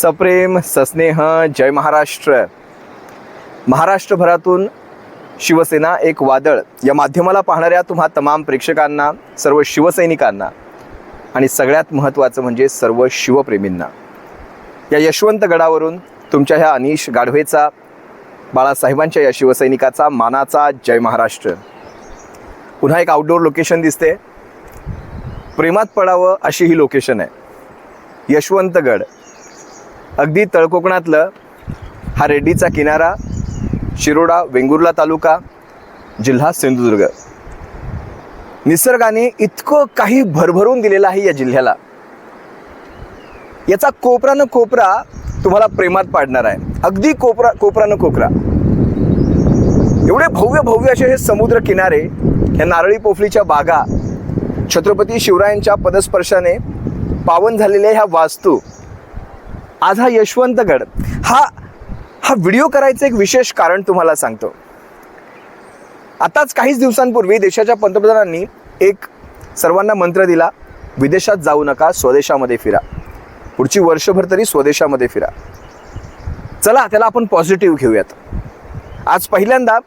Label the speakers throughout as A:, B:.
A: सप्रेम सस्नेह जय महाराष्ट्र. महाराष्ट्रभरातून शिवसेना एक वादळ या माध्यमाला पाहणाऱ्या तुम्हा तमाम प्रेक्षकांना, सर्व शिवसैनिकांना आणि सगळ्यात महत्त्वाचं म्हणजे सर्व शिवप्रेमींना या यशवंतगडावरून तुमच्या ह्या अनिश गाढवेचा, बाळासाहेबांच्या या शिवसैनिकाचा मानाचा जय महाराष्ट्र. पुन्हा एक आउटडोर लोकेशन दिसते. प्रेमात पडावं अशी ही लोकेशन आहे. यशवंतगड अगदी तळकोकणातलं, हा रेड्डीचा किनारा, शिरोडा वेंगुर्ला तालुका, जिल्हा सिंधुदुर्ग. निसर्गाने इतकं काही भरभरून दिलेलं आहे या जिल्ह्याला. याचा कोपरानं कोपरा तुम्हाला प्रेमात पाडणार आहे. अगदी कोपरानं कोपरा. एवढे भव्य भव्य असे हे समुद्र किनारे, ह्या नारळी पोफळीच्या बागा, छत्रपती शिवरायांच्या पदस्पर्शाने पावन झालेल्या ह्या वास्तू. आज हा यशवंतगड, हा व्हिडिओ करायचं एक विशेष कारण तुम्हाला सांगतो. आताच काहीच दिवसांपूर्वी देशाच्या पंतप्रधानांनी एक सर्वांना मंत्र दिला, विदेशात जाऊ नका, स्वदेशामध्ये फिरा. पुढची वर्षभर तरी स्वदेशामध्ये फिरा. चला त्याला आपण पॉझिटिव्ह घेऊयात. आज पहिल्यांदा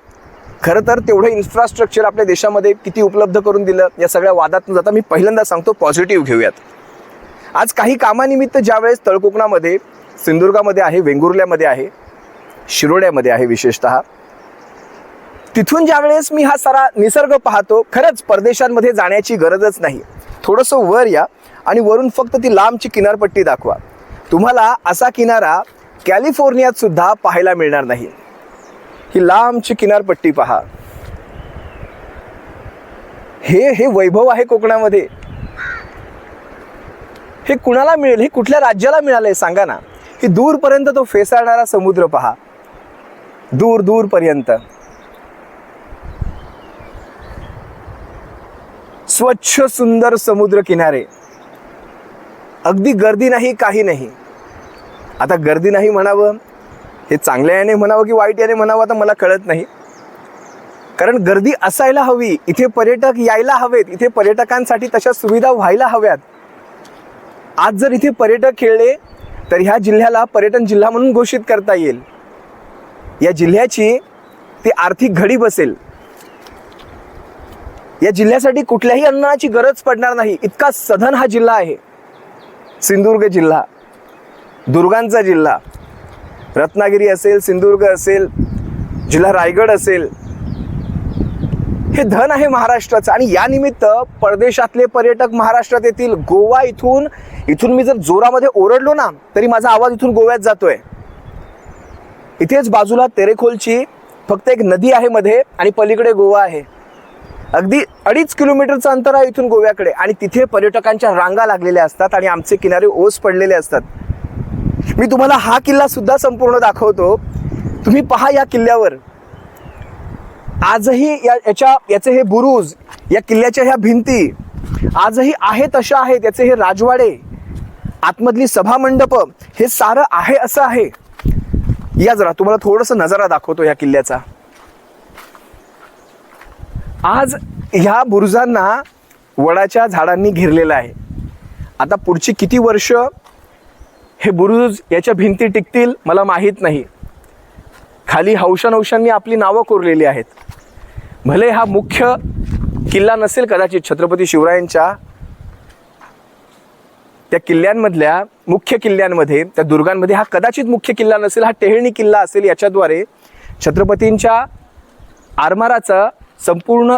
A: खरं तर तेवढं इन्फ्रास्ट्रक्चर आपल्या देशामध्ये किती उपलब्ध करून दिलं, या सगळ्या वादात न जाता मी पहिल्यांदा सांगतो पॉझिटिव्ह घेऊयात. आज काही कामानिमित्त ज्यावेळेस तळकोकणामध्ये, सिंधुदुर्गामध्ये आहे, वेंगुर्ल्यामध्ये आहे, शिरोड्यामध्ये आहे विशेषतः, तिथून ज्यावेळेस मी हा सारा निसर्ग पाहतो, खरंच परदेशांमध्ये जाण्याची गरजच नाही. थोडंसं वर या आणि वरून फक्त ती लांबची किनारपट्टी दाखवा. तुम्हाला असा किनारा कॅलिफोर्नियात सुद्धा पाहायला मिळणार नाही. ही लांबची किनारपट्टी पहा. हे वैभव आहे कोकणामध्ये. हे कुणाला मिळेल? हे कुठल्या राज्याला मिळालंय सांगा ना. ही दूरपर्यंत तो फेसाळणारा समुद्र पहा, दूर दूर पर्यंत. स्वच्छ सुंदर समुद्र किनारे. अगदी गर्दी नाही, काही नाही. आता गर्दी नाही म्हणावं, हे चांगल्या याने म्हणावं की वाईट याने म्हणावं, आता मला कळत नाही. कारण गर्दी असायला हवी. इथे पर्यटक यायला हवेत. इथे पर्यटकांसाठी तशा सुविधा व्हायला हव्यात. आज जर इथे पर्यटक खेळले तर ह्या जिल्ह्याला पर्यटन जिल्हा म्हणून घोषित करता येईल. या जिल्ह्याची ती आर्थिक घडी बसेल. या जिल्ह्यासाठी कुठल्याही अन्नाची गरज पडणार नाही. इतका सधन हा जिल्हा आहे. सिंधुदुर्ग जिल्हा, दुर्गांचा जिल्हा, रत्नागिरी असेल, सिंधुदुर्ग असेल, जिल्हा रायगड असेल, हे धन आहे महाराष्ट्राचं. आणि या निमित्त परदेशातले पर्यटक महाराष्ट्रात येतील. गोवा, इथून मी जर जोरामध्ये ओरडलो ना तरी माझा आवाज इथून गोव्यात जातोय. इथेच बाजूला तेरेखोलची फक्त एक नदी आहे मध्ये, आणि पलीकडे गोवा आहे. अगदी 2.5 किलोमीटरचं अंतर आहे इथून गोव्याकडे. आणि तिथे पर्यटकांच्या रांगा लागलेल्या असतात आणि आमचे किनारे ओस पडलेले असतात. मी तुम्हाला हा किल्ला सुद्धा संपूर्ण दाखवतो. तुम्ही पहा या किल्ल्यावर आजही याचे हे बुरुज, या किल्ल्याच्या ह्या भिंती आजही आहेत तशा आहेत. याचे हे राजवाडे, आतमधली सभा मंडप, हे सारं आहे असं आहे. या जरा तुम्हाला थोडंसं नजारा दाखवतो या किल्ल्याचा. आज ह्या बुरुजांना वडाच्या झाडांनी घेरलेलं आहे. आता पुढची किती वर्ष हे बुरुज, याच्या भिंती टिकतील मला माहीत नाही. खाली हौशांनी आपली नावं कोरलेली आहेत. भले हा मुख्य किल्ला नसेल कदाचित छत्रपती शिवरायांच्या त्या किल्ल्यांमधल्या, मुख्य किल्ल्यांमध्ये, त्या दुर्गांमध्ये हा कदाचित मुख्य किल्ला नसेल, हा टेहळणी किल्ला असेल. याच्याद्वारे छत्रपतींच्या आरमाराचं संपूर्ण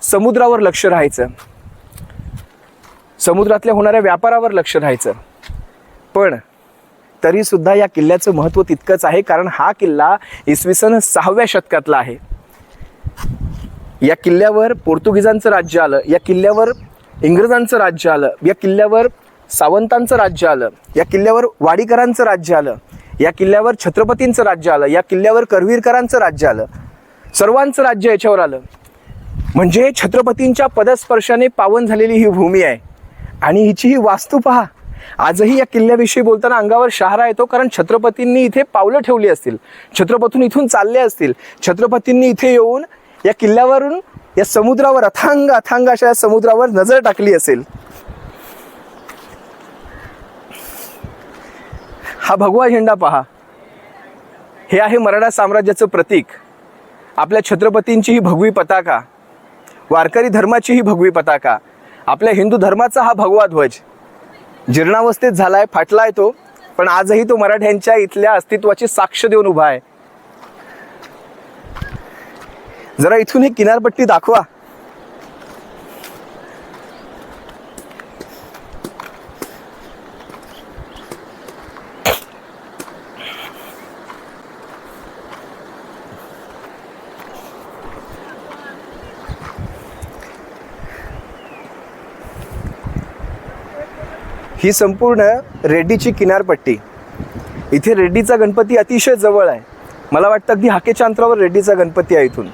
A: समुद्रावर लक्ष राहायचं, समुद्रातल्या होणाऱ्या व्यापारावर लक्ष राहायचं. पण तरी सुद्धा या किल्ल्याचं महत्त्व तितकंच आहे, कारण हा किल्ला इसवी सन 6व्या शतकातला आहे. या किल्ल्यावर पोर्तुगीजांचं राज्य आलं, या किल्ल्यावर इंग्रजांचं राज्य आलं, या किल्ल्यावर सावंतांचं राज्य आलं, या किल्ल्यावर वाडीकरांचं राज्य आलं, या किल्ल्यावर छत्रपतींचं राज्य आलं, या किल्ल्यावर करवीरकरांचं राज्य आलं. सर्वांचं राज्य याच्यावर आलं. म्हणजे छत्रपतींच्या पदस्पर्शाने पावन झालेली ही भूमी आहे. आणि हिची ही वास्तू पहा. आजही या किल्ल्याविषयी बोलताना अंगावर शहारा येतो, कारण छत्रपतींनी इथे पावलं ठेवली असतील, छत्रपतींनी इथून चालले असतील, छत्रपतींनी इथे येऊन या किल्ल्यावरून या समुद्रावर, अथांग अशा समुद्रावर नजर टाकली असेल. हा भगवा झेंडा पहा, हे आहे मराठा साम्राज्याचं प्रतीक. आपल्या छत्रपतींची ही भगवी पताका, वारकरी धर्माची ही भगवी पताका, आपल्या हिंदू धर्माचा हा भगवा ध्वज जीर्णावस्थेत झालाय, फाटलाय तो, पण आजही तो मराठ्यांच्या इथल्या अस्तित्वाची साक्ष देऊन उभा आहे. जरा इथून ही किनारपट्टी दाखवा. ही संपूर्ण रेड्डीची किनारपट्टी. इथे रेड्डीचा गणपती अतिशय जवळ आहे. मला वाटतं अगदी हाकेच्या अंतरावर रेड्डीचा गणपती आहे इथून.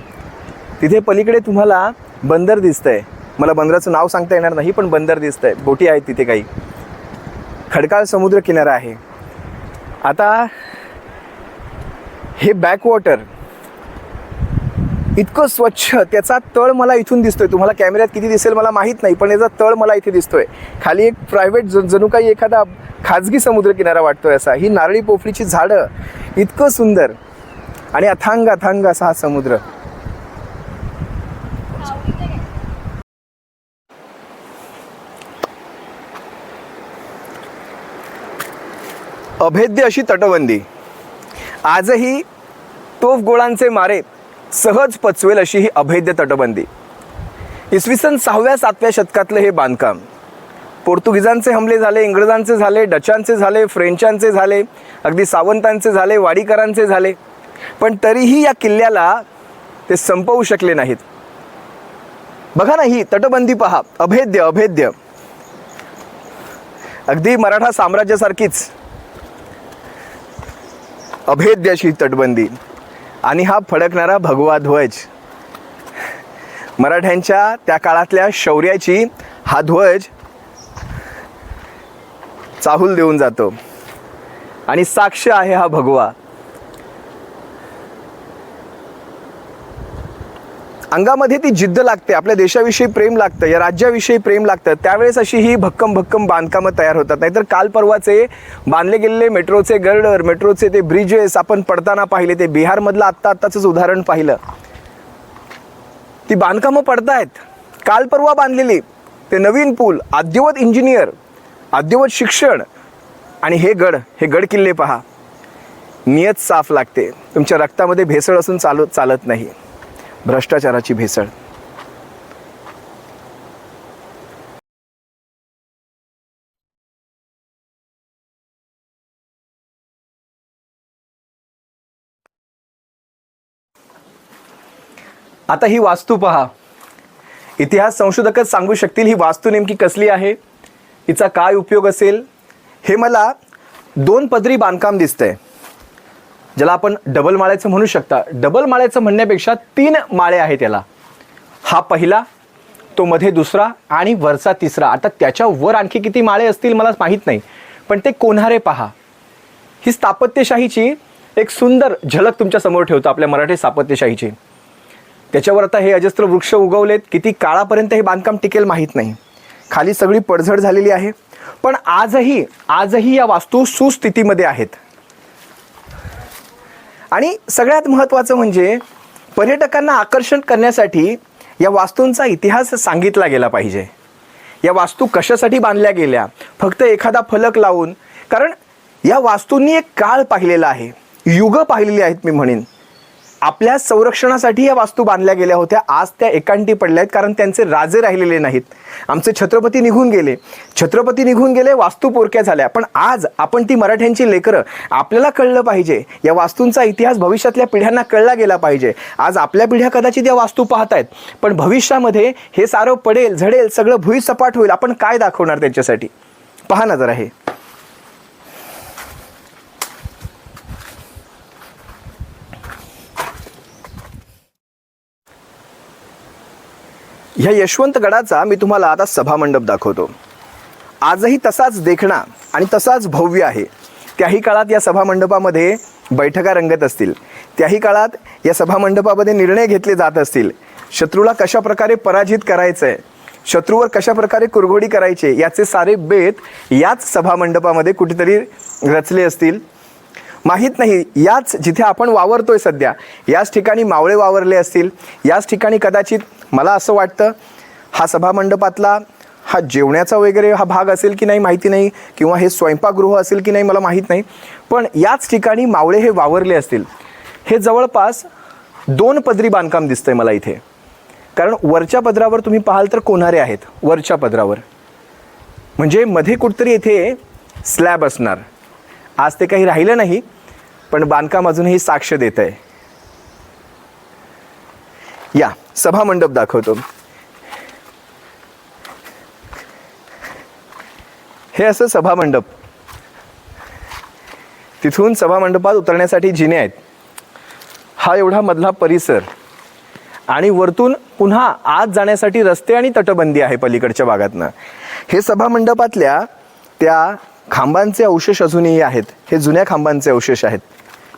A: तिथे पलीकडे तुम्हाला बंदर दिसतंय. मला बंदराचं नाव सांगता येणार नाही, पण बंदर दिसतंय. बोटी आहेत तिथे काही. खडकाळ समुद्र किनारा आहे. आता हे बॅकवॉटर इतकं स्वच्छ, त्याचा तळ मला इथून दिसतोय. तुम्हाला कॅमेऱ्यात किती दिसेल मला माहीत नाही, पण याचा तळ मला इथे दिसतोय. खाली एक प्रायव्हेट जणू काही एखादा खाजगी समुद्र किनारा वाटतोय असा. ही नारळी पोफळीची झाडं, इतकं सुंदर आणि अथांग अथांग असा हा समुद्र. अभेद्य अशी तटबंदी. आजही तोफ गोळांचे मारे सहज पचवेल अशी ही अभेद्य तटबंदी. इसवी सन 6व्या-7व्या शतकातलं हे बांधकाम. पोर्तुगीजांचे हमले झाले, इंग्रजांचे झाले, डचांचे झाले, फ्रेंचांचे झाले, अगदी सावंतांचे झाले, वाडीकरांचे झाले, पण तरीही या किल्ल्याला ते संपवू शकले नाहीत. बघा ना, ही तटबंदी पहा, अभेद्य अभेद्य, अगदी मराठा साम्राज्यासारखीच अभेद्य अशी तटबंदी. आणि हा फडकणारा भगवा ध्वज, मराठ्यांच्या त्या काळातल्या शौर्याची हा ध्वज चाहूल देऊन जातो. आणि साक्ष आहे हा भगवा. अंगामध्ये ती जिद्द लागते, आपल्या देशाविषयी प्रेम लागतं, या राज्याविषयी प्रेम लागतं. त्यावेळेस अशी ही भक्कम भक्कम बांधकामं तयार होतात. नाहीतर काल परवाचे बांधले गेलेले मेट्रोचे गर्डर, मेट्रोचे ते ब्रिजेस आपण पडताना पाहिले. ते बिहारमधलं आत्ताच उदाहरण पाहिलं. ती बांधकामं पडतायत, काल परवा बांधलेली. ते नवीन पूल, अद्ययावत इंजिनियर, अद्ययावत शिक्षण. आणि हे गड किल्ले पहा. नियत साफ लागते. तुमच्या रक्तामध्ये भेसळ असून चालत नाही. भ्रष्टाचाराची भेसळ. आता ही वास्तू पहा. इतिहास संशोधकच सांगू शकतील ही वास्तू नेमकी कसली आहे, हिचा काय उपयोग असेल. हे मला 2 पदरी बांधकाम दिसतंय, ज्याला आपण डबल माळ्याचं म्हणू शकता. डबल माळ्याचं म्हणण्यापेक्षा 3 माळे आहेत याला. हा पहिला, तो मध्ये दुसरा आणि वरचा तिसरा. आता त्याच्या वर आणखी किती माळे असतील मला माहीत नाही, पण ते कोन्हारे पहा. ही स्थापत्यशाहीची एक सुंदर झलक तुमच्या समोर ठेवतो, आपल्या मराठी स्थापत्यशाहीची. त्याच्यावर आता हे अजस्त्र वृक्ष उगवलेत. किती काळापर्यंत हे बांधकाम टिकेल माहीत नाही. खाली सगळी पडझड झालेली आहे, पण आजही या वास्तू सुस्थितीमध्ये आहेत. आणि सगळ्यात महत्त्वाचं म्हणजे पर्यटकांना आकर्षण करण्यासाठी या वास्तूंचा इतिहास सांगितला गेला पाहिजे. या वास्तू कशासाठी बांधल्या गेल्या, फक्त एखादा फलक लावून. कारण या वास्तूंनी एक काळ पाहिलेला आहे, युग पाहिलेली आहेत मी म्हणेन. आपल्या संरक्षणासाठी या वास्तू बांधल्या गेल्या होत्या. आज त्या एकांटी पडल्या आहेत, कारण त्यांचे राजे राहिलेले नाहीत. आमचे छत्रपती निघून गेले, वास्तू पोरक्या झाल्या. पण आज आपण ती मराठ्यांची लेकरं, आपल्याला कळलं पाहिजे. या वास्तूंचा इतिहास भविष्यातल्या पिढ्यांना कळला गेला पाहिजे. आज आपल्या पिढ्या कदाचित या वास्तू पाहतायत, पण भविष्यामध्ये हे सारं पडेल, झडेल, सगळं भुईसपाट होईल. आपण काय दाखवणार त्यांच्यासाठी? पहा ना जरा हे. ह्या यशवंतगडाचा मी तुम्हाला आता सभामंडप दाखवतो. आजही तसाच देखणा आणि तसाच भव्य आहे. त्याही काळात या सभामंडपामध्ये बैठका रंगत असतील. त्याही काळात या सभामंडपामध्ये निर्णय घेतले जात असतील. शत्रूला कशा प्रकारे पराजित करायचं आहे, शत्रूवर कशा प्रकारे कुरघोडी करायची, याचे सारे बेत याच सभामंडपामध्ये कुठेतरी रचले असतील माहीत नाही. याच जिथे आपण वावरतोय सध्या याच ठिकाणी मावळे वावरले असतील. याच ठिकाणी कदाचित मला असं वाटतं हा सभामंडपातला हा जेवण्याचा वगैरे हा भाग असेल की नाही माहिती नाही, किंवा हे स्वयंपाकगृह असेल की नाही मला माहीत नाही, पण याच ठिकाणी मावळे हे वावरले असतील. हे जवळपास 2 पदरी बांधकाम दिसतंय मला इथे, कारण वरच्या पदरावर तुम्ही पाहाल तर कोन्हारे आहेत वरच्या पदरावर, म्हणजे मध्ये कुठतरी इथे स्लॅब असणार. आज ते काही राहिलं नाही, पण बांधकाम अजूनही साक्ष देत आहे. या सभामंडप दाखवतो. हे असं सभामंडप, तिथून सभामंडपात उतरण्यासाठी जिने आहेत. हा एवढा मधला परिसर, आणि वरतून पुन्हा आत जाण्यासाठी रस्ते आणि तटबंदी आहे पलीकडच्या भागातनं. हे सभामंडपातल्या त्या खांबांचे अवशेष अजूनही आहेत. हे जुन्या खांबांचे अवशेष आहेत.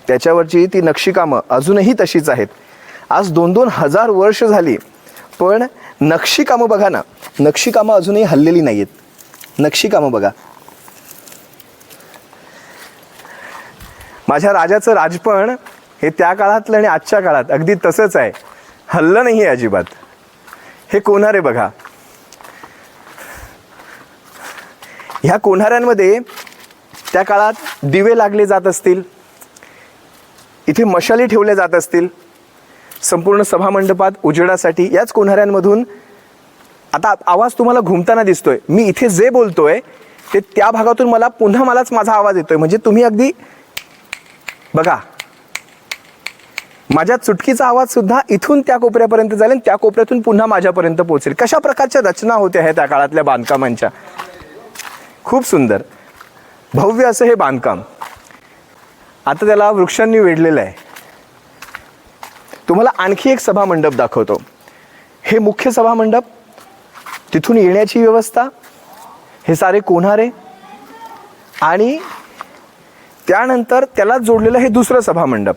A: त्याच्यावरची ती नक्षीकामं अजूनही तशीच आहेत. आज 2-2 हजार वर्ष झाली, पण नक्षीकामं बघा ना, नक्षीकामं अजूनही हललेली नाही आहेत. नक्षीकामं बघा. माझ्या राजाचं राजपण हे त्या काळातलं आणि आजच्या काळात अगदी तसंच आहे, हललं नाही आहे अजिबात. हे कोन्हारे बघा. ह्या कोन्हाऱ्यांमध्ये त्या काळात दिवे लागले जात असतील, इथे मशाली ठेवल्या जात असतील संपूर्ण सभामंडपात उजेडासाठी. याच कोन्हाऱ्यांमधून आता आवाज तुम्हाला घुमताना दिसतोय. मी इथे जे बोलतोय ते त्या भागातून मला पुन्हा मलाच माझा आवाज येतोय. म्हणजे तुम्ही अगदी बघा, माझ्या चुटकीचा आवाज सुद्धा इथून त्या कोपऱ्यापर्यंत जाईल आणि त्या कोपऱ्यातून पुन्हा माझ्यापर्यंत पोहोचेल. कशा प्रकारच्या रचना होत्या ह्या त्या काळातल्या बांधकामांच्या. खूप सुंदर भव्य असं हे बांधकाम. आता त्याला वृक्षांनी वेढलेलं आहे. तुम्हाला आणखी एक सभामंडप दाखवतो. हे मुख्य सभामंडप, तिथून येण्याची व्यवस्था, हे सारे कोन्हारे, आणि त्यानंतर त्याला जोडलेलं हे दुसरं सभामंडप.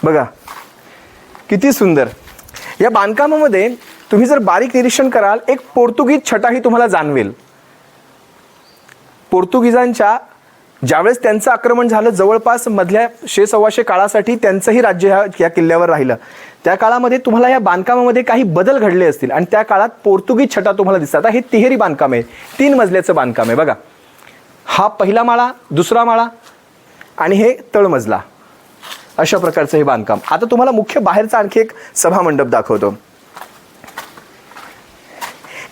A: बघा किती सुंदर. या बांधकामामध्ये तुम्ही जर बारीक निरीक्षण कराल, एक पोर्तुगीज छटाही तुम्हाला जाणवेल. पोर्तुगीजांच्या ज्यावेळेस त्यांचं आक्रमण झालं, जवळपास मधल्या 600-125 काळासाठी त्यांचंही राज्य या किल्ल्यावर राहिलं. त्या काळामध्ये तुम्हाला या बांधकामामध्ये काही बदल घडले असतील, आणि त्या काळात पोर्तुगीज छटा तुम्हाला दिसतात. हे तिहेरी बांधकाम आहे, 3 मजल्याचं बांधकाम आहे. बघा, हा पहिला माळा, दुसरा माळा आणि हे तळमजला, अशा प्रकारचं हे बांधकाम. आता तुम्हाला मुख्य बाहेरचा आणखी एक सभामंडप दाखवतो.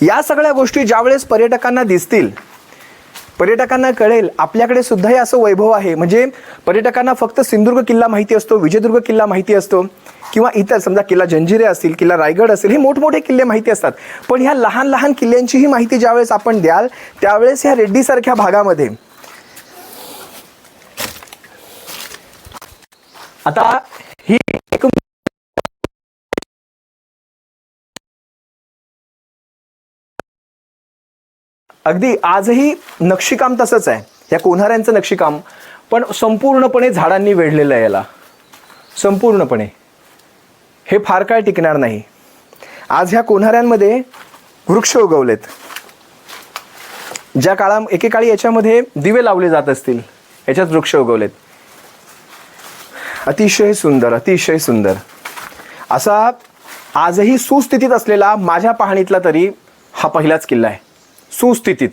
A: या सगळ्या गोष्टी ज्यावेळेस पर्यटकांना दिसतील, पर्यटकांना कळेल आपल्याकडे सुद्धा हे असं वैभव आहे. म्हणजे पर्यटकांना फक्त सिंधुदुर्ग किल्ला माहिती असतो, विजयदुर्ग किल्ला माहिती असतो, किंवा इतर समजा किल्ला जंजिरे असतील, किल्ला रायगड असेल, हे मोठमोठे किल्ले माहिती असतात. पण ह्या लहान लहान किल्ल्यांचीही माहिती ज्यावेळेस आपण द्याल, त्यावेळेस ह्या रेड्डीसारख्या भागामध्ये आता ही एक अगदी आजही नक्षीकाम तसंच आहे. या कोन्हाऱ्यांचं नक्षीकाम पण संपूर्णपणे झाडांनी वेढलेलं आहे. याला संपूर्णपणे हे फार काळ टिकणार नाही. आज ह्या कोन्हाऱ्यांमध्ये वृक्ष उगवलेत. ज्या एकेकाळी याच्यामध्ये दिवे लावले जात असतील, याच्यात वृक्ष उगवलेत. अतिशय सुंदर, अतिशय सुंदर असा आजही सुस्थितीत असलेला माझ्या पाहणीतला तरी हा पहिलाच किल्ला आहे, सुस्थितीत.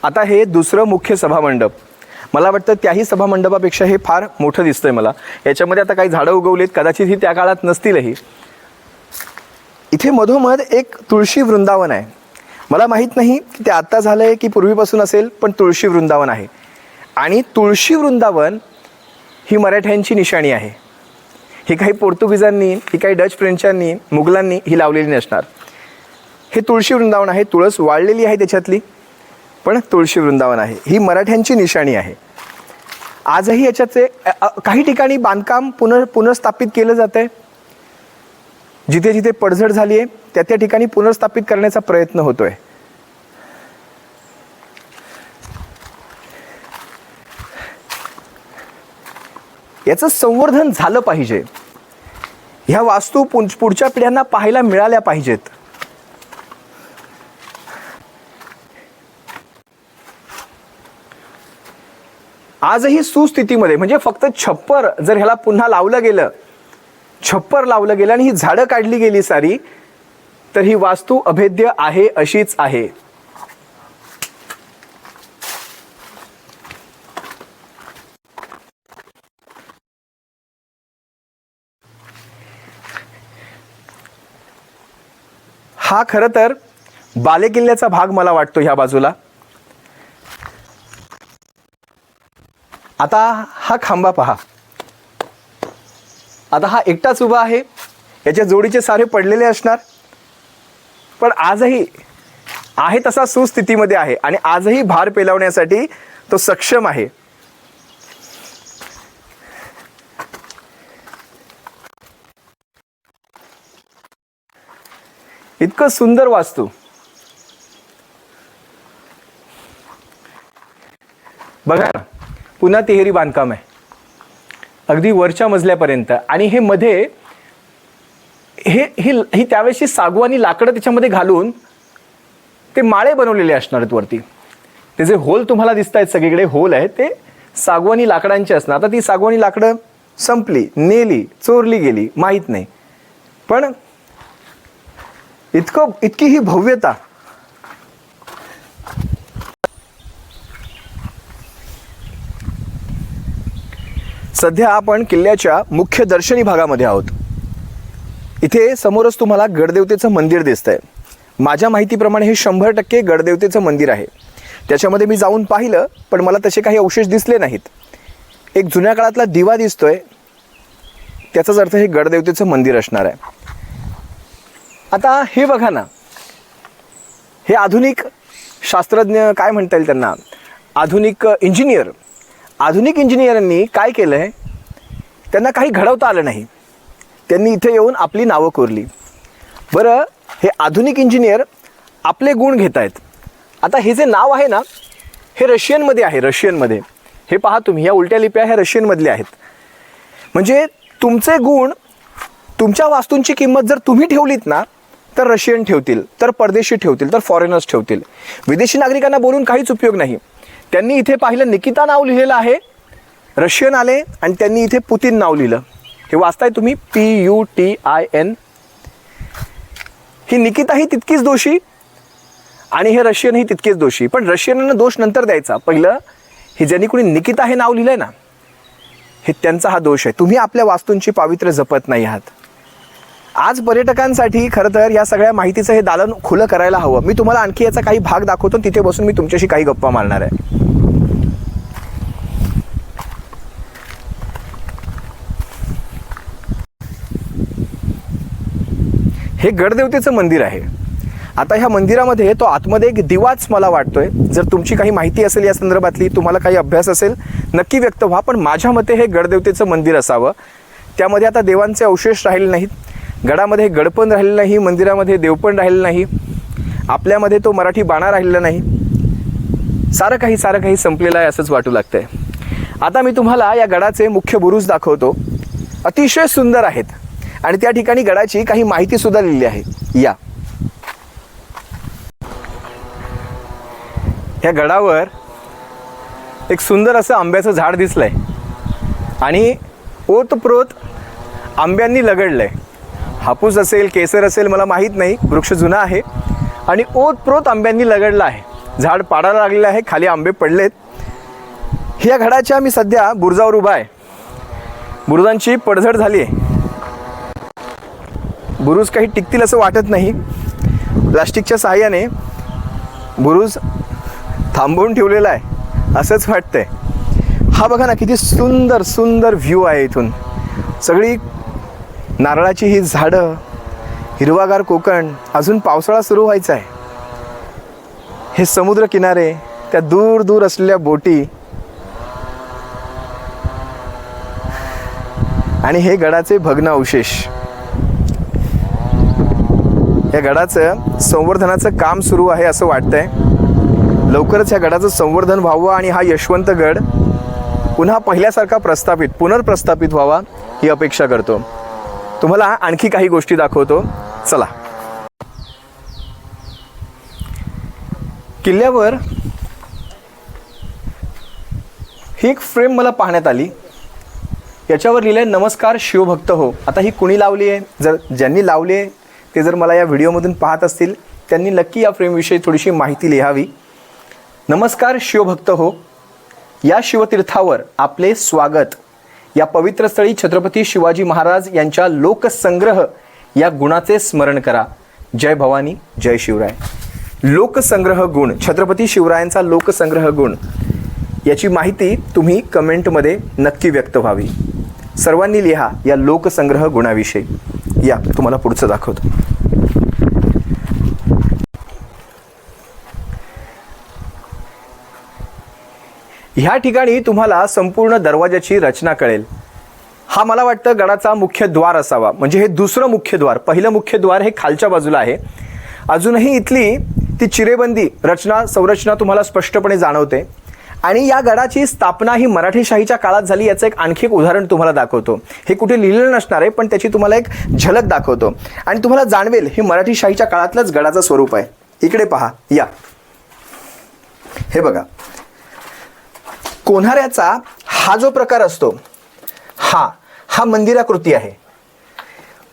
A: आता हे दुसरं मुख्य सभामंडप, मला वाटतं त्याही सभामंडपापेक्षा हे फार मोठं दिसतंय मला. याच्यामध्ये आता काही झाडं उगवलीत, कदाचित ही त्या काळात नसतीलही. इथे मधोमध एक तुळशी वृंदावन आहे. मला माहीत नाही की ते आत्ता झालं आहे की पूर्वीपासून असेल, पण तुळशी वृंदावन आहे. आणि तुळशी वृंदावन ही मराठ्यांची निशाणी आहे. ही काही पोर्तुगीजांनी, ही काही डच फ्रेंचांनी, मुघलांनी ही लावलेली नसणार. हे तुळशी वृंदावन आहे. तुळस वाळलेली आहे त्याच्यातली, पण तुळशी वृंदावन आहे. ही मराठ्यांची निशाणी आहे. आजही याच्याचे काही ठिकाणी बांधकाम पुनर्स्थापित केलं जातं आहे. जिथे जिथे पडझड झाली आहे त्या त्या ठिकाणी पुनर्स्थापित करण्याचा प्रयत्न होतोय. याचं संवर्धन झालं पाहिजे. ह्या वास्तू पुढच्या पिढ्यांना पाहायला मिळाल्या पाहिजेत. आजही सुस्थितीमध्ये, म्हणजे फक्त छप्पर जर ह्याला पुन्हा लावलं गेलं, छप्पर लावलं गेलं आणि ही झाडं काढली गेली सारी, तर ही वास्तू अभेद्य आहे अशीच आहे. हा खरं तर बालेकिल्ल्याचा भाग मला वाटतो ह्या बाजूला. आता हा खांबा पहा, आता हा एकटाच उभा आहे, याच्या जोडीचे सारे पडलेले असणार, पण आजही आहे तसा सुस्थितीमध्ये आहे आणि आजही भार पेलवण्यासाठी तो सक्षम आहे. इतकं सुंदर वास्तू. बघा ना, पुन्हा तिहेरी बांधकाम आहे अगदी वरच्या मजल्यापर्यंत, आणि हे मध्ये ही त्यावेळेसची सागवानी लाकडं त्याच्यामध्ये घालून ते माळे बनवलेले असणार आहेत वरती. ते जे होल तुम्हाला दिसत आहेत सगळीकडे होल आहे, ते सागवानी लाकडांचे असणार. आता ती सागवानी लाकडं संपली, नेली, चोरली गेली, माहीत नाही, पण इतकी ही भव्यता. सध्या आपण किल्ल्याच्या मुख्य दर्शनी भागामध्ये आहोत. इथे समोरच तुम्हाला गडदेवतेचं मंदिर दिसतंय. माझ्या माहितीप्रमाणे हे 100% गडदेवतेचं मंदिर आहे. त्याच्यामध्ये मी जाऊन पाहिलं, पण मला तसे काही अवशेष दिसले नाहीत. एक जुन्या काळातला दिवा दिसतोय, त्याचाच अर्थ हे गडदेवतेचं मंदिर असणार आहे. आता हे बघा ना, हे आधुनिक शास्त्रज्ञ, काय म्हणता येईल त्यांना, आधुनिक इंजिनियरांनी काय केलं आहे, त्यांना काही घडवता आलं नाही, त्यांनी इथे येऊन आपली नावं कोरली. बरं, हे आधुनिक इंजिनियर आपले गुण घेत आहेत. आता हे जे नाव आहे ना, हे रशियनमध्ये आहे. रशियनमध्ये हे पहा तुम्ही, या उलट्या लिप्या ह्या रशियनमधल्या आहेत. म्हणजे तुमचे गुण, तुमच्या वास्तूंची किंमत जर तुम्ही ठेवलीत ना, तर रशियन ठेवतील, तर परदेशी ठेवतील, तर फॉरेनर्स ठेवतील. विदेशी नागरिकांना बोलून काहीच उपयोग नाही. त्यांनी इथे पाहिलं, निकिता नाव लिहिलेलं आहे, रशियन आले आणि त्यांनी इथे पुतीन नाव लिहिलं. हे वाचताय तुम्ही, PUTIN. ही निकिता ही तितकीच दोषी आणि हे रशियन ही तितकेच दोषी. पण रशियनांना दोष नंतर द्यायचा, पहिलं हे ज्यांनी कोणी निकिता हे नाव लिहिलंय ना, हे त्यांचा हा दोष आहे. तुम्ही आपल्या वास्तूंची पावित्र्य जपत नाही आहात. आज पर्यटकांसाठी खरं तर या सगळ्या माहितीचं हे दालन खुलं करायला हवं. मी तुम्हाला आणखी याचा काही भाग दाखवतो, तिथे बसून मी तुमच्याशी काही गप्पा मारणार आहे. हे गडदेवतेचं मंदिर आहे. आता ह्या मंदिरामध्ये तो आतमध्ये एक दिवाच मला वाटतोय. जर तुमची काही माहिती असेल या संदर्भातली, तुम्हाला काही अभ्यास असेल, नक्की व्यक्त व्हा. पण माझ्या मते हे गडदेवतेचं मंदिर असावं. त्यामध्ये आता देवांचे अवशेष राहिले नाहीत, गडामध्ये गड पण राहिलेलं नाही, मंदिरामध्ये देव पण राहिलेलं नाही, आपल्यामध्ये तो मराठी बाणा राहिलेला नाही. सारं काही संपलेलं आहे असंच वाटू लागतंय. आता मी तुम्हाला या गडाचे मुख्य बुरुज दाखवतो. अतिशय सुंदर आहेत आणि त्या ठिकाणी गडाची काही माहिती सुद्धा लिहिली आहे. या गडावर एक सुंदर असं आंब्याचं झाड दिसलंय आणि ओतप्रोत आंब्यांनी लगडलंय. हापूस असेल, केसर असेल, मला माहीत नाही, वृक्ष जुना आहे आणि ओतप्रोत आंब्यांनी लगडला आहे. झाड पाडायला लागलेलं आहे, खाली आंबे पडलेत. ह्या गडाच्या मी सध्या बुरुजावर उभा आहे. बुरुजांची पडझड झाली आहे. बुरुज काही टिकतील असं वाटत नाही. प्लास्टिकच्या सहाय्याने बुरुज थांबवून ठेवलेला आहे असंच वाटतंय. हा बघा ना, किती सुंदर सुंदर व्ह्यू आहे इथून. सगळी नारळाची ही झाडं, हिरवागार कोकण. अजून पावसाळा सुरू व्हायचा आहे. हे समुद्र किनारे, त्या दूर दूर असलेल्या बोटी आणि हे गडाचे भग्न अवशेष. या गडाचं संवर्धनाचं काम सुरू आहे असं वाटतंय. लवकरच या गडाचं संवर्धन व्हावं आणि हा यशवंतगड पुन्हा पहिल्यासारखा पुनर्प्रस्थापित व्हावा ही अपेक्षा करतो. तुम्हाला आणखी काही गोष्टी दाखवतो, चला. किल्ल्यावर ही एक फ्रेम मला पाहण्यात आली, याच्यावर लिहिलं आहे नमस्कार शिवभक्त हो. आता ही कुणी लावली आहे? जर ज्यांनी लावली आहे ते जर मला या व्हिडिओमधून पाहत असतील त्यांनी नक्की या फ्रेमविषयी थोडीशी माहिती लिहावी. नमस्कार शिवभक्त हो, या शिवतीर्थावर आपले स्वागत. या पवित्र स्थळी छत्रपती शिवाजी महाराज यांच्या लोकसंग्रह या गुणाचे स्मरण करा. जय भवानी, जय शिवराय. लोकसंग्रह गुण, छत्रपती शिवरायांचा लोकसंग्रह गुण, याची माहिती तुम्ही कमेंटमध्ये नक्की व्यक्त व्हावी. सर्वांनी लिहा या लोकसंग्रह गुणाविषयी. या तुम्हाला पुढचं दाखवतो. ह्या ठिकाणी तुम्हाला संपूर्ण दरवाजाची रचना कळेल. हा मला वाटतं गडाचा मुख्य द्वार असावा, म्हणजे हे दुसरं मुख्य द्वार. पहिलं मुख्य द्वार हे खालच्या बाजूला आहे. अजूनही इथली ती चिरेबंदी रचना संरचना तुम्हाला स्पष्टपणे जाणवते. आणि या गडाची स्थापना ही मराठीशाहीच्या काळात झाली, याचं एक आणखी एक उदाहरण तुम्हाला दाखवतो. हे कुठे लिहिलेलं नसणार आहे, पण त्याची तुम्हाला एक झलक दाखवतो आणि तुम्हाला जाणवेल हे मराठीशाहीच्या काळातलंच गडाचं स्वरूप आहे. इकडे पहा, या हे बघा, कोन्हाऱ्याचा हा जो प्रकार असतो हा मंदिराकृती आहे.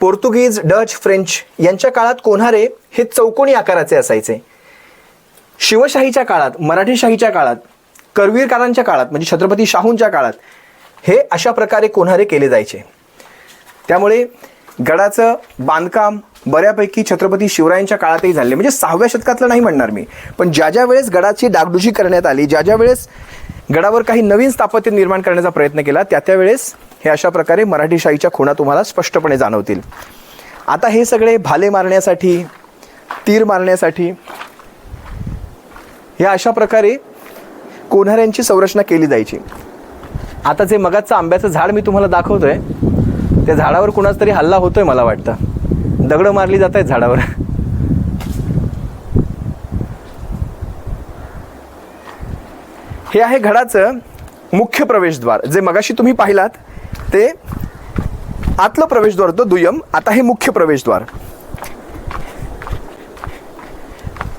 A: पोर्तुगीज, डच, फ्रेंच यांच्या काळात कोन्हारे हे चौकोनी आकाराचे असायचे. शिवशाहीच्या काळात, मराठीशाहीच्या काळात, करवीरकारांच्या काळात म्हणजे छत्रपती शाहूंच्या काळात हे अशा प्रकारे कोन्हारे केले जायचे. त्यामुळे गडाचं बांधकाम बऱ्यापैकी छत्रपती शिवरायांच्या काळातही झाले, म्हणजे 6व्या शतकातलं नाही म्हणणार मी, पण ज्या ज्या वेळेस गडाची डागडुजी करण्यात आली, ज्या ज्या वेळेस गडावर काही नवीन स्थापत्य निर्माण करण्याचा प्रयत्न केला, त्या वेळेस हे अशा प्रकारे मराठीशाहीच्या खुणा तुम्हाला स्पष्टपणे जाणवतील. आता हे सगळे भाले मारण्यासाठी, तीर मारण्यासाठी या अशा प्रकारे कोन्हाऱ्यांची संरचना केली जायची. आता जे मगाचं आंब्याचं झाड मी तुम्हाला दाखवतोय, त्या झाडावर कुणाच तरी हल्ला होतोय, मला वाटतं दगडं मारली जात आहेत झाडावर. हे आहे गडाचं मुख्य प्रवेशद्वार. जे मगाशी तुम्ही पाहिलात ते आतलं प्रवेशद्वार होतं दुय्यम. आता हे मुख्य प्रवेशद्वार.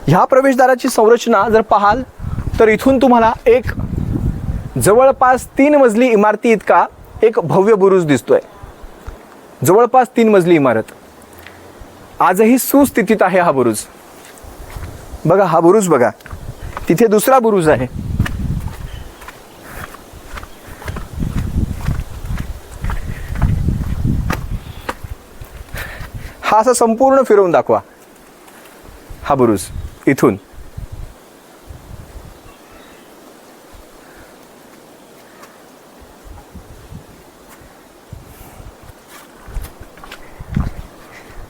A: ह्या प्रवेशद्वाराची संरचना जर पाहाल तर इथून तुम्हाला एक जवळपास 3 मजली इमारती इतका एक भव्य बुरुज दिसतोय. जवळपास 3 मजली इमारत. आजही सुस्थितीत आहे हा बुरुज. बघा हा बुरुज बघा, तिथे दुसरा बुरुज आहे. हा असा संपूर्ण फिरवून दाखवा हा बुरुज इथून.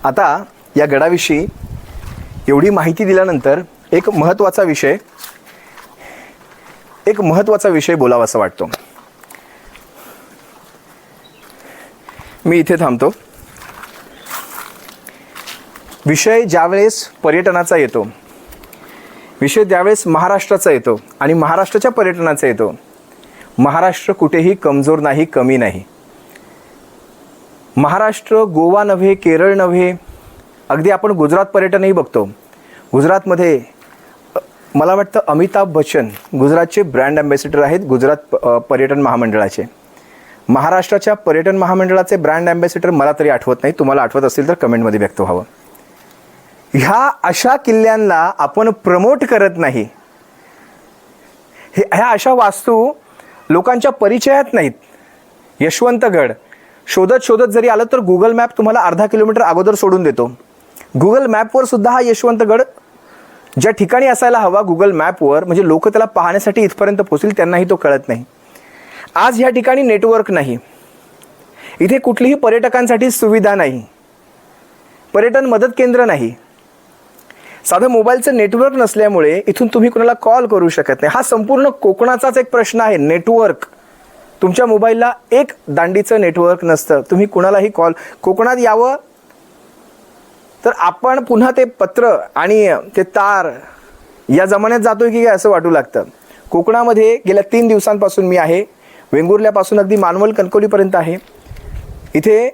A: आता या गडाविषयी एवढी माहिती दिल्यानंतर एक महत्त्वाचा विषय बोलावासा वाटतो. मी इथे थांबतो. विषय ज्यावेळेस पर्यटनाचा येतो, विषय ज्यावेळेस महाराष्ट्राचा येतो आणि महाराष्ट्राच्या पर्यटनाचा येतो, महाराष्ट्र कुठेही कमजोर नाही, कमी नाही. महाराष्ट्र गोवा नव्हे, केरळ नव्हे, अगदी आपण गुजरात पर्यटनही बघतो. गुजरातमध्ये मला वाटतं अमिताभ बच्चन गुजरातचे ब्रँड ॲम्बॅसिडर आहेत गुजरात पर्यटन महामंडळाचे. महाराष्ट्राच्या पर्यटन महामंडळाचे ब्रँड ॲम्बॅसिडर मला तरी आठवत नाही, तुम्हाला आठवत असेल तर कमेंटमध्ये व्यक्त व्हावं. ह्या अशा किल्ल्यांना आपण प्रमोट करत नाही. ह्या अशा वास्तू लोकांच्या परिचयात नाहीत. यशवंतगड शोधत जरी आलं तर गुगल मॅप तुम्हाला अर्धा किलोमीटर अगोदर सोडून देतो. गुगल मॅपवर सुद्धा हा यशवंतगड ज्या ठिकाणी असायला हवा गुगल मॅपवर, म्हणजे लोक त्याला पाहण्यासाठी इथपर्यंत पोहोचतील त्यांनाही तो कळत नाही. आज ह्या ठिकाणी नेटवर्क नाही, इथे कुठलीही पर्यटकांसाठी सुविधा नाही, पर्यटन मदत केंद्र नाही, साधं मोबाईलचं नेटवर्क नसल्यामुळे इथून तुम्ही कोणाला कॉल करू शकत नाही. हा संपूर्ण कोकणाचाच एक प्रश्न आहे. नेटवर्क, तुमच्या मोबाईलला एक दांडीचं नेटवर्क नसतं, तुम्ही कुणालाही कॉल. कोकणात यावं तर आपण पुन्हा ते पत्र आणि ते तार या जमान्यात जातोय की काय असं वाटू लागतं. कोकणामध्ये गेल्या 3 दिवसांपासून मी आहे. वेंगुर्ल्यापासून अगदी मानवल कणकवलीपर्यंत आहे. इथे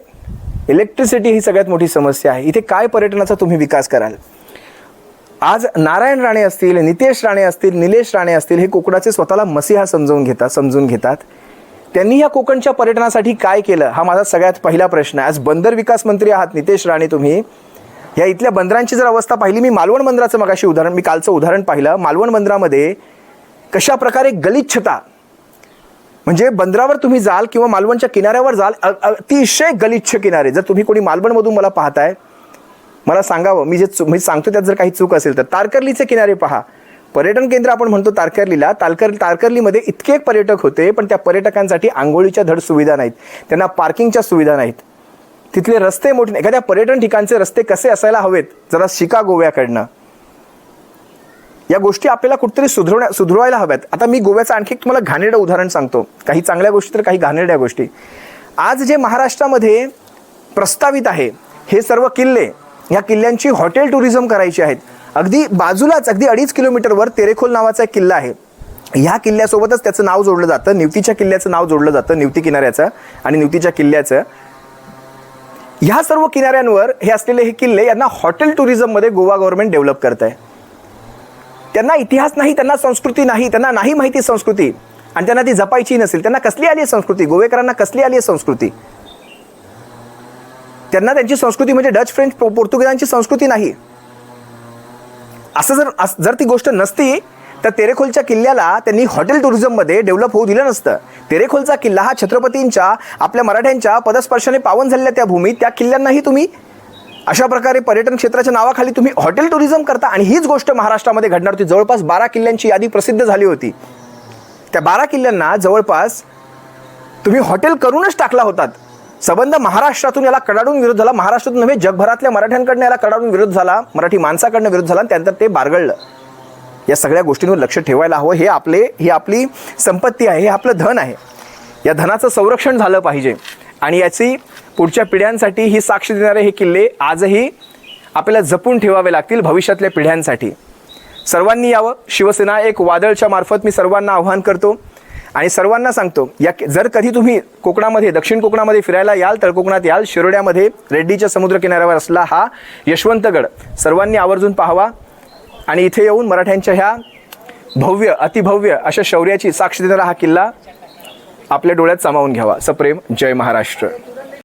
A: इलेक्ट्रिसिटी ही सगळ्यात मोठी समस्या आहे. इथे काय पर्यटनाचा तुम्ही विकास कराल? आज नारायण राणे असतील, नितेश राणे असतील, निलेश राणे असतील, हे कोकणाचे स्वतःला मसीहा समजून घेतात. त्यांनी या कोकणच्या पर्यटनासाठी काय केलं, हा माझा सगळ्यात पहिला प्रश्न आहे. आज बंदर विकास मंत्री आहात नितेश राणे तुम्ही. या इथल्या बंदरांची जर अवस्था पाहिली, मी मालवण बंदराचं मगाशी उदाहरण, मी कालचं उदाहरण पाहिलं. मालवण बंदरामध्ये कशा प्रकारे गलिच्छता, म्हणजे बंदरावर तुम्ही जाल किंवा मालवणच्या किनाऱ्यावर जाल, अतिशय गलिच्छ किनारे. जर तुम्ही कोणी मालवणमधून मला पाहताय, मला सांगावं, मी जे सांगतो त्यात जर काही चूक असेल तर. तारकर्लीचे किनारे पहा, पर्यटन केंद्र आपण म्हणतो तारकर्लीला. तारकर्लीमध्ये इतके पर्यटक होते, पण त्या पर्यटकांसाठी आंघोळीच्या धड सुविधा नाहीत, त्यांना पार्किंगच्या सुविधा नाहीत. तिथले रस्ते मोठे, एखाद्या पर्यटन ठिकाणचे रस्ते कसे असायला हवेत, जरा शिका गोव्याकडनं. या गोष्टी आपल्याला कुठेतरी सुधरवायला हव्यात. आता मी गोव्याचं आणखी तुम्हाला घाणेरडं उदाहरण सांगतो. काही चांगल्या गोष्टी तर काही घाणेरड्या गोष्टी. आज जे महाराष्ट्रामध्ये प्रस्तावित आहे, हे सर्व किल्ले, या किल्ल्यांची हॉटेल टुरिझम करायची आहेत. अगदी बाजूलाच, अगदी 2.5 किलोमीटरवर तेरेखोल नावाचा एक किल्ला आहे. ह्या किल्ल्यासोबतच त्याचं नाव जोडलं जातं, निवतीच्या किल्ल्याचं नाव जोडलं जातं, निवती किनाऱ्याचं आणि निवतीच्या किल्ल्याचं. ह्या सर्व किनाऱ्यांवर हे असलेले हे किल्ले, यांना हॉटेल टुरिझममध्ये गोवा गव्हर्नमेंट डेव्हलप करत आहे. त्यांना इतिहास नाही, त्यांना संस्कृती नाही, त्यांना नाही माहिती संस्कृती, आणि त्यांना ती जपायची नसेल. त्यांना कसली आली आहे संस्कृती, गोवेकरांना कसली आली आहे संस्कृती? त्यांना त्यांची संस्कृती म्हणजे डच, फ्रेंच, पोर्तुगीजांची संस्कृती नाही. असं जर ती गोष्ट नसती तर तेरेखोलच्या किल्ल्याला त्यांनी हॉटेल टुरिझममध्ये डेव्हलप होऊ दिलं नसतं. तेरेखोलचा किल्ला हा छत्रपतींच्या, आपल्या मराठ्यांच्या पदस्पर्शाने पावन झालेल्या त्या भूमी, त्या किल्ल्यांनाही तुम्ही अशा प्रकारे पर्यटन क्षेत्राच्या नावाखाली तुम्ही हॉटेल टुरिझम करता. आणि हीच गोष्ट महाराष्ट्रामध्ये घडणार होती. जवळपास 12 किल्ल्यांची यादी प्रसिद्ध झाली होती. त्या 12 किल्ल्यांना जवळपास तुम्ही हॉटेल करूनच टाकला होतात. संबंध महाराष्ट्रातून याला कडाडून विरोध झाला. महाराष्ट्रातून नव्हे, जगभरातल्या मराठ्यांकडनं याला कडाडून विरोध झाला, मराठी माणसाकडनं विरोध झाला, आणि त्यानंतर ते बारगळलं. या सगळ्या गोष्टींवर लक्ष ठेवायला हवं. ही आपली संपत्ती आहे, हे आपलं धन आहे. या धनाचं संरक्षण झालं पाहिजे, आणि याची पुढच्या पिढ्यांसाठी ही साक्ष देणारे हे किल्ले आजही आपल्याला जपून ठेवावे लागतील भविष्यातल्या पिढ्यांसाठी. सर्वांनी यावं. शिवसेना एक वादळच्या मार्फत मी सर्वांना आव्हान करतो आणि सर्वांना सांगतो, जर कधी तुम्ही कोकणामध्ये, दक्षिण कोकणामध्ये फिरायला याल, तळकोकणात याल, शिरोड्यामध्ये रेड्डीच्या समुद्र किनाऱ्यावर असला हा यशवंतगड सर्वांनी आवर्जून पाहावा, आणि इथे येऊन मराठ्यांच्या ह्या भव्य, अतिभव्य अशा शौर्याची साक्ष देणारा हा किल्ला आपल्या डोळ्यात सामावून घ्यावा. सप्रेम. जय महाराष्ट्र.